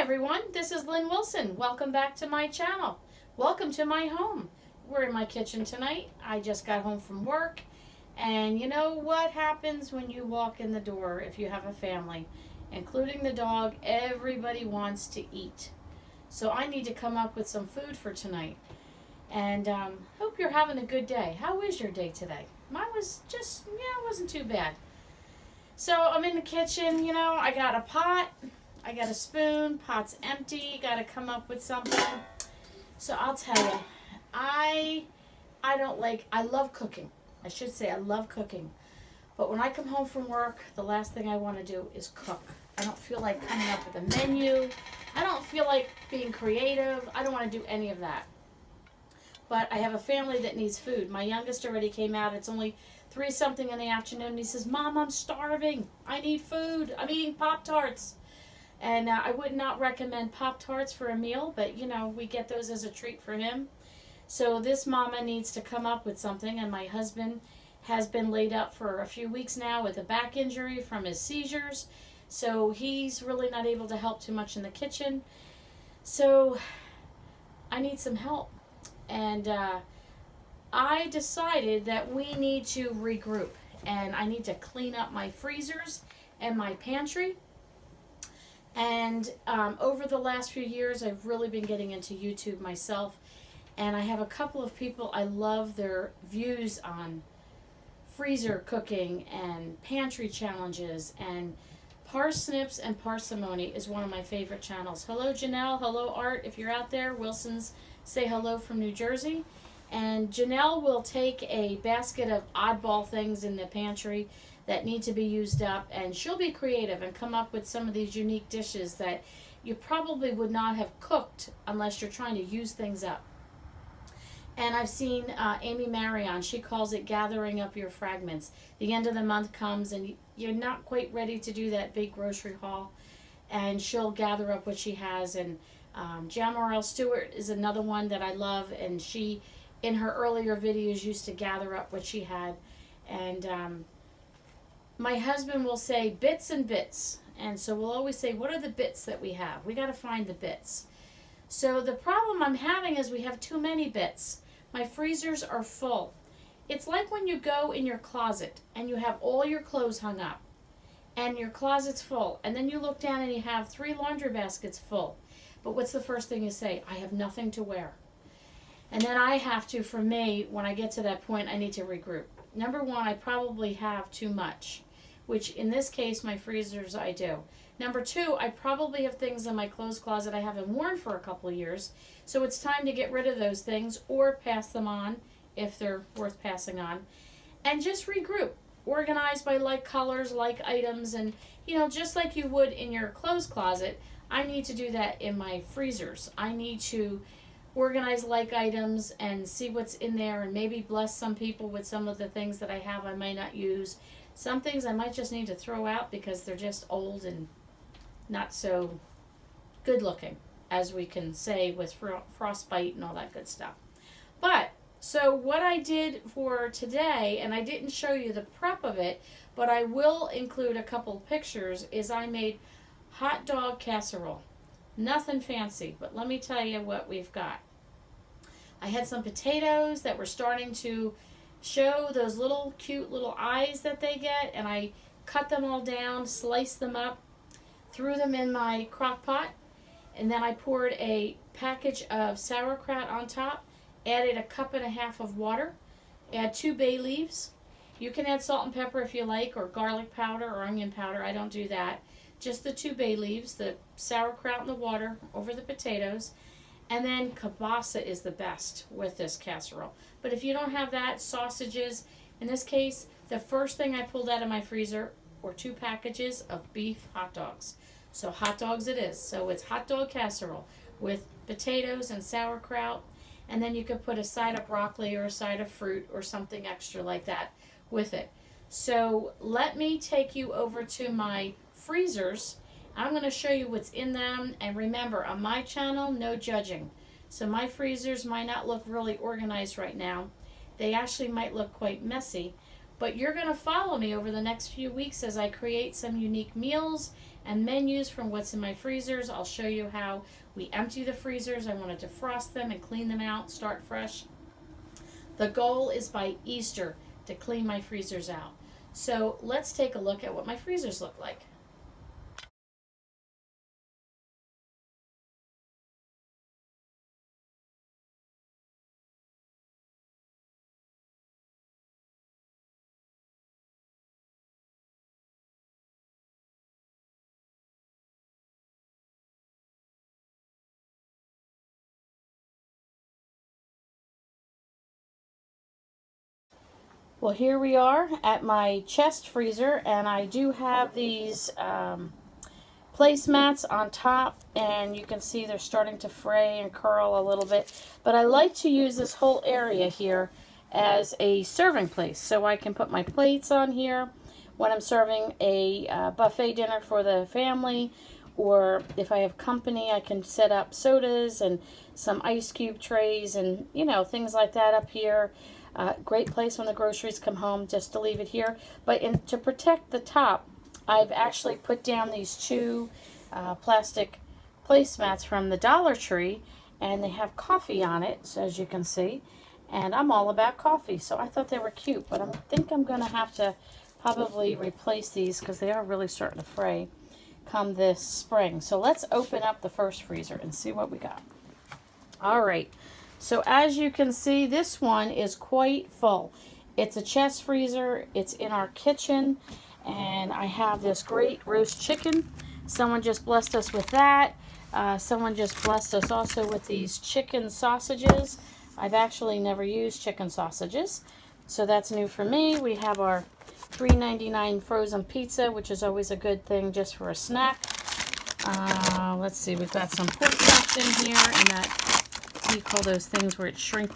everyone, this is Lynn Wilson. Welcome back to my channel. Welcome to my home. We're in my kitchen tonight. I just got home from work, and you know what happens when you walk in the door if you have a family, including the dog. Everybody wants to eat. So I need to come up with some food for tonight. And hope you're having a good day. How was your day today? Mine was just, it wasn't too bad. So I'm in the kitchen, I got a pot. I got a spoon, pot's empty, got to come up with something. So I'll tell you, I love cooking. I should say I love cooking. But when I come home from work, the last thing I want to do is cook. I don't feel like coming up with a menu. I don't feel like being creative. I don't want to do any of that. But I have a family that needs food. My youngest already came out. It's only 3 something in the afternoon. And he says, Mom, I'm starving. I need food. I'm eating Pop-Tarts. And I would not recommend Pop-Tarts for a meal, but we get those as a treat for him. So this mama needs to come up with something, and my husband has been laid up for a few weeks now with a back injury from his seizures. So he's really not able to help too much in the kitchen. So I need some help. And I decided that we need to regroup, and I need to clean up my freezers and my pantry. And over the last few years, I've really been getting into YouTube myself. And I have a couple of people, I love their views on freezer cooking and pantry challenges. And Parsnips and Parsimony is one of my favorite channels. Hello, Janelle. Hello, Art. If you're out there, Wilson's say hello from New Jersey. And Janelle will take a basket of oddball things in the pantry that need to be used up, and she'll be creative and come up with some of these unique dishes that you probably would not have cooked unless you're trying to use things up. And I've seen Amy Marion, she calls it gathering up your fragments. The end of the month comes and you're not quite ready to do that big grocery haul, and she'll gather up what she has. And Jamarelle Stewart is another one that I love, and she, in her earlier videos, used to gather up what she had. And my husband will say bits and bits. And so we'll always say, what are the bits that we have? We got to find the bits. So the problem I'm having is we have too many bits. My freezers are full. It's like when you go in your closet and you have all your clothes hung up and your closet's full. And then you look down and you have 3 laundry baskets full. But what's the first thing you say? I have nothing to wear. And then I have to, for me, when I get to that point, I need to regroup. Number 1, I probably have too much, which in this case, my freezers, I do. Number 2, I probably have things in my clothes closet I haven't worn for a couple of years, so it's time to get rid of those things or pass them on if they're worth passing on. And just regroup. Organize by like colors, like items, and just like you would in your clothes closet, I need to do that in my freezers. I need to organize like items and see what's in there, and maybe bless some people with some of the things that I have I might not use. Some things I might just need to throw out because they're just old and not so good looking, as we can say with frostbite and all that good stuff. But so what I did for today, and I didn't show you the prep of it, but I will include a couple pictures, is I made hot dog casserole. Nothing fancy, but let me tell you what we've got. I had some potatoes that were starting to show those little cute little eyes that they get, and I cut them all down, sliced them up, threw them in my crock pot, and then I poured a package of sauerkraut on top, added a 1.5 cups of water, add 2 bay leaves. You can add salt and pepper if you like, or garlic powder or onion powder. I don't do that. Just the 2 bay leaves, the sauerkraut and the water over the potatoes. And then kielbasa is the best with this casserole. But if you don't have that, sausages. In this case, the first thing I pulled out of my freezer were 2 packages of beef hot dogs. So hot dogs it is. So it's hot dog casserole with potatoes and sauerkraut. And then you could put a side of broccoli or a side of fruit or something extra like that with it. So let me take you over to my freezers. I'm going to show you what's in them, and remember, on my channel, no judging. So my freezers might not look really organized right now. They actually might look quite messy, but you're going to follow me over the next few weeks as I create some unique meals and menus from what's in my freezers. I'll show you how we empty the freezers. I want to defrost them and clean them out, start fresh. The goal is by Easter to clean my freezers out. So let's take a look at what my freezers look like. Well, here we are at my chest freezer, and I do have these placemats on top, and you can see they're starting to fray and curl a little bit. But I like to use this whole area here as a serving place, so I can put my plates on here when I'm serving a buffet dinner for the family, or if I have company, I can set up sodas and some ice cube trays and, you know, things like that up here. Great place when the groceries come home, just to leave it here. But to protect the top, I've actually put down these two plastic placemats from the Dollar Tree, and they have coffee on it, so as you can see. And I'm all about coffee, so I thought they were cute. But I think I'm going to have to probably replace these because they are really starting to fray come this spring. So let's open up the first freezer and see what we got. All right. So as you can see, this one is quite full. It's a chest freezer. It's in our kitchen. And I have this great roast chicken. Someone just blessed us with that. Someone just blessed us also with these chicken sausages. I've actually never used chicken sausages, so that's new for me. We have our $3.99 frozen pizza, which is always a good thing just for a snack. Let's see, we've got some pork chops in here, and that, what do you call those things where it's shrink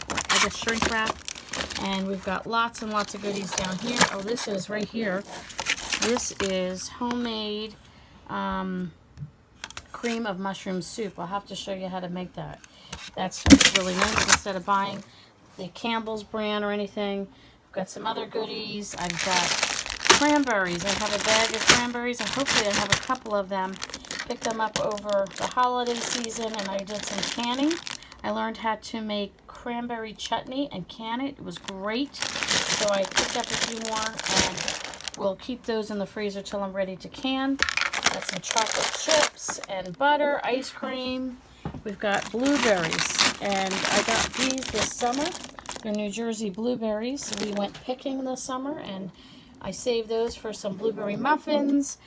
wrap? And we've got lots and lots of goodies down here. Oh, this is right here. This is homemade cream of mushroom soup. I'll have to show you how to make that. That's really nice. Instead of buying the Campbell's brand or anything, I've got some other goodies. I've got cranberries. I have a bag of cranberries, and hopefully I have a couple of them. Picked them up over the holiday season, and I did some canning. I learned how to make cranberry chutney and can it. It was great. So I picked up a few more, and we'll keep those in the freezer till I'm ready to can. Got some chocolate chips and butter, ice cream. We've got blueberries, and I got these this summer. They're New Jersey blueberries. We went picking this summer, and I saved those for some blueberry muffins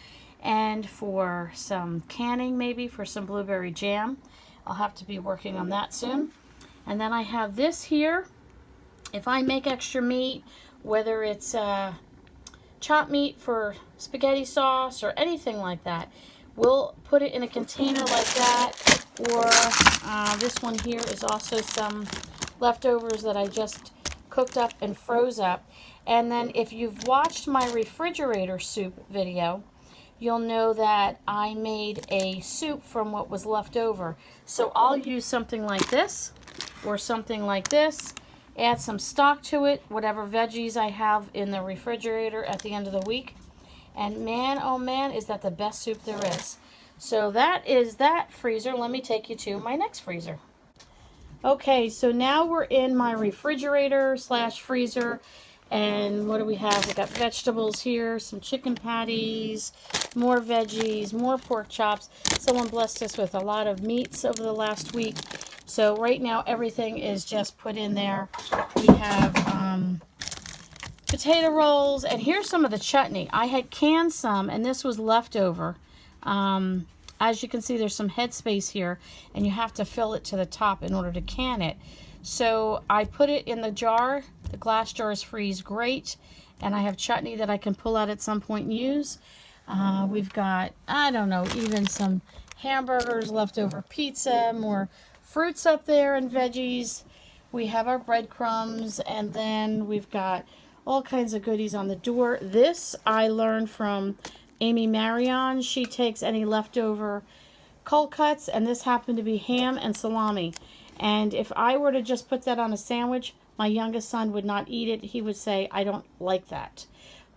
and for some canning, maybe for some blueberry jam. I'll have to be working on that soon. And then I have this here. If I make extra meat, whether it's chopped meat for spaghetti sauce or anything like that, we'll put it in a container like that. Or this one here is also some leftovers that I just cooked up and froze up. And then if you've watched my refrigerator soup video, you'll know that I made a soup from what was left over. So I'll use something like this or something like this, add some stock to it, whatever veggies I have in the refrigerator at the end of the week. And man, oh man, is that the best soup there is. So that is that freezer. Let me take you to my next freezer. Okay, so now we're in my refrigerator slash freezer. And what do we have? We got vegetables here, some chicken patties, more veggies, more pork chops. Someone blessed us with a lot of meats over the last week. So right now everything is just put in there. We have potato rolls, and here's some of the chutney. I had canned some, and this was leftover. As you can see, there's some headspace here, and you have to fill it to the top in order to can it. So I put it in the jar. The glass jars freeze great, and I have chutney that I can pull out at some point and use. We've got, I don't know, even some hamburgers, leftover pizza, more fruits up there, and veggies. We have our breadcrumbs, and then we've got all kinds of goodies on the door. This I learned from Amy Marion. She takes any leftover cold cuts, and this happened to be ham and salami. And if I were to just put that on a sandwich, my youngest son would not eat it. He would say, I don't like that.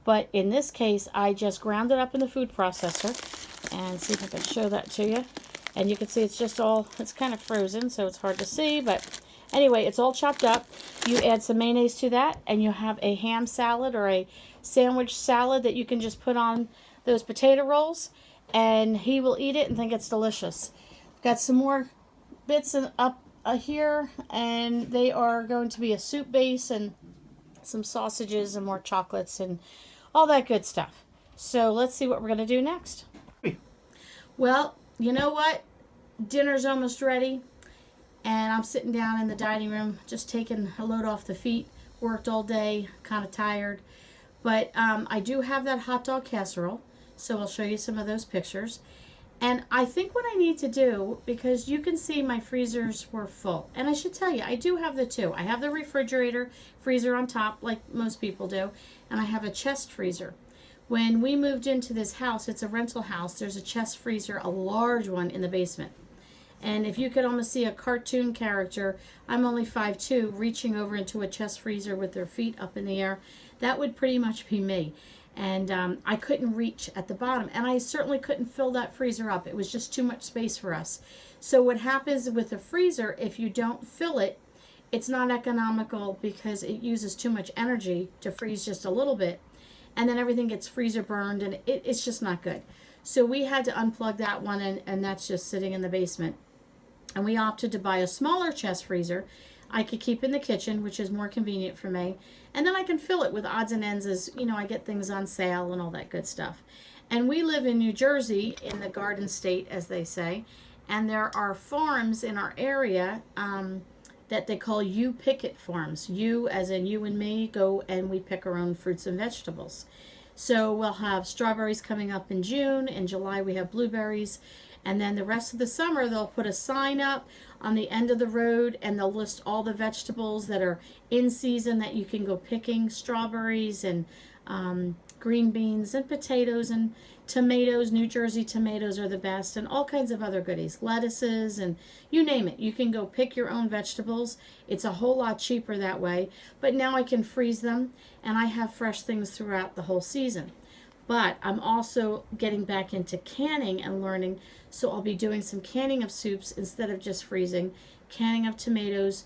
But in this case, I just ground it up in the food processor. And see if I can show that to you. And you can see it's just all, it's kind of frozen, so it's hard to see. But anyway, it's all chopped up. You add some mayonnaise to that, and you have a ham salad or a sandwich salad that you can just put on those potato rolls. And he will eat it and think it's delicious. Got some more bits up here, and they are going to be a soup base and some sausages and more chocolates and all that good stuff. So let's see what we're going to do next. Well, you know what? Dinner's almost ready, and I'm sitting down in the dining room just taking a load off the feet. Worked all day, kind of tired. But I do have that hot dog casserole, so I'll show you some of those pictures. And I think what I need to do, because you can see my freezers were full. And I should tell you, I do have the two. I have the refrigerator, freezer on top, like most people do, and I have a chest freezer. When we moved into this house, it's a rental house, there's a chest freezer, a large one in the basement. And if you could almost see a cartoon character, I'm only 5'2", reaching over into a chest freezer with their feet up in the air, that would pretty much be me. And I couldn't reach at the bottom, and I certainly couldn't fill that freezer up. It was just too much space for us. So what happens with a freezer, if you don't fill it, it's not economical because it uses too much energy to freeze just a little bit. And then everything gets freezer burned, and it's just not good. So we had to unplug that one, and that's just sitting in the basement. And we opted to buy a smaller chest freezer I could keep in the kitchen, which is more convenient for me. And then I can fill it with odds and ends as, you know, I get things on sale and all that good stuff. And we live in New Jersey, in the Garden State, as they say. And there are farms in our area that they call you pick it farms. You, as in you and me, go and we pick our own fruits and vegetables. So we'll have strawberries coming up in June. In July we have blueberries. And then the rest of the summer they'll put a sign up on the end of the road and they'll list all the vegetables that are in season that you can go picking. Strawberries and green beans and potatoes and tomatoes. New Jersey tomatoes are the best, and all kinds of other goodies, lettuces, and you name it. You can go pick your own vegetables. It's a whole lot cheaper that way, but now I can freeze them and I have fresh things throughout the whole season. But I'm also getting back into canning and learning, so I'll be doing some canning of soups instead of just freezing, canning of tomatoes,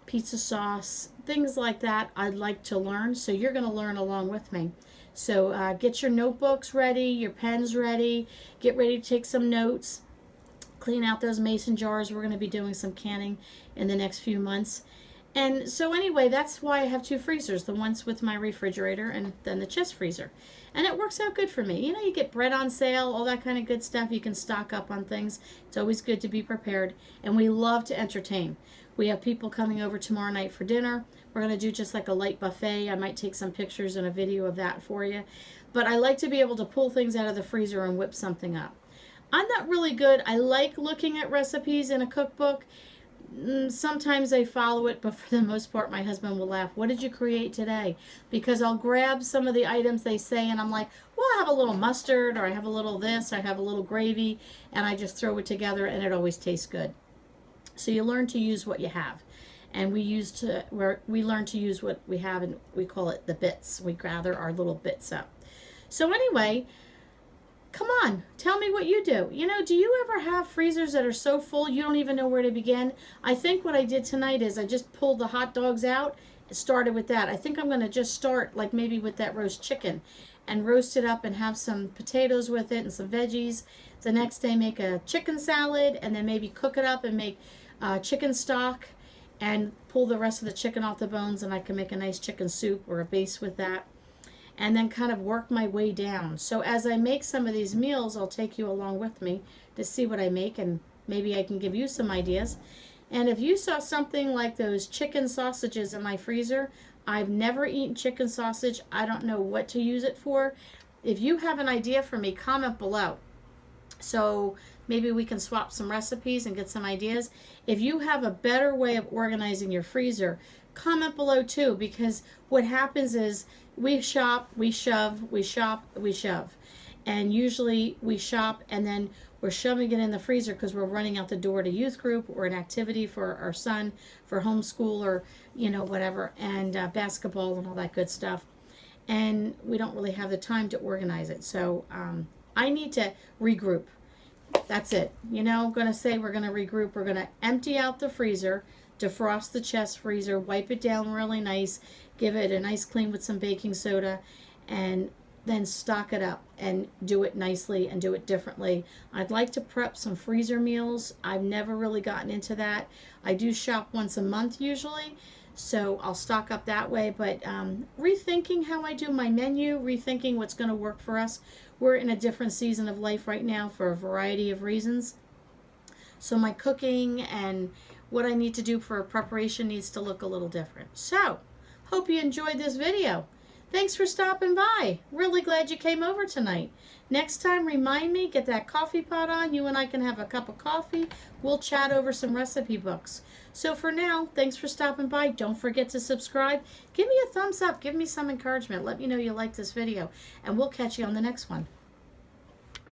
pizza sauce, things like that. I'd like to learn, so you're going to learn along with me. So get your notebooks ready, your pens ready, get ready to take some notes, clean out those mason jars. We're going to be doing some canning in the next few months. And so anyway, that's why I have two freezers, the ones with my refrigerator and then the chest freezer. And it works out good for me. You know, you get bread on sale, all that kind of good stuff. You can stock up on things. It's always good to be prepared. And we love to entertain. We have people coming over tomorrow night for dinner. We're going to do just like a light buffet. I might take some pictures and a video of that for you. But I like to be able to pull things out of the freezer and whip something up. I'm not really good. I like looking at recipes in a cookbook. Sometimes I follow it, but for the most part, my husband will laugh. What did you create today? Because I'll grab some of the items they say, and I'm like, well, I have a little mustard, or I have a little this, I have a little gravy, and I just throw it together, and it always tastes good. So you learn to use what you have. And we learn to use what we have, and we call it the bits. We gather our little bits up. So anyway, come on, tell me what you do. You know, do you ever have freezers that are so full you don't even know where to begin? I think what I did tonight is I just pulled the hot dogs out and started with that. I think I'm going to just start like maybe with that roast chicken and roast it up and have some potatoes with it and some veggies. The next day make a chicken salad and then maybe cook it up and make chicken stock and pull the rest of the chicken off the bones, and I can make a nice chicken soup or a base with that. And then kind of work my way down. So as I make some of these meals, I'll take you along with me to see what I make, and maybe I can give you some ideas. And if you saw something like those chicken sausages in my freezer, I've never eaten chicken sausage. I don't know what to use it for. If you have an idea for me, comment below. So maybe we can swap some recipes and get some ideas. If you have a better way of organizing your freezer, comment below too, because what happens is we shop, we shove, we shop, we shove. And usually we shop and then we're shoving it in the freezer because we're running out the door to youth group or an activity for our son, for homeschool or, you know, whatever, and basketball and all that good stuff. and we don't really have the time to organize it. So I need to regroup. That's it. You know, I'm going to say we're going to regroup. We're going to empty out the freezer, defrost the chest freezer, wipe it down really nice, give it a nice clean with some baking soda, and then stock it up and do it nicely and do it differently. I'd like to prep some freezer meals. I've never really gotten into that. I do shop once a month usually, so I'll stock up that way. But rethinking how I do my menu, rethinking what's going to work for us. We're in a different season of life right now for a variety of reasons. So my cooking and what I need to do for a preparation needs to look a little different. So, hope you enjoyed this video. Thanks for stopping by. Really glad you came over tonight. Next time, remind me, get that coffee pot on. You and I can have a cup of coffee. We'll chat over some recipe books. So for now, thanks for stopping by. Don't forget to subscribe. Give me a thumbs up. Give me some encouragement. Let me know you like this video. And we'll catch you on the next one.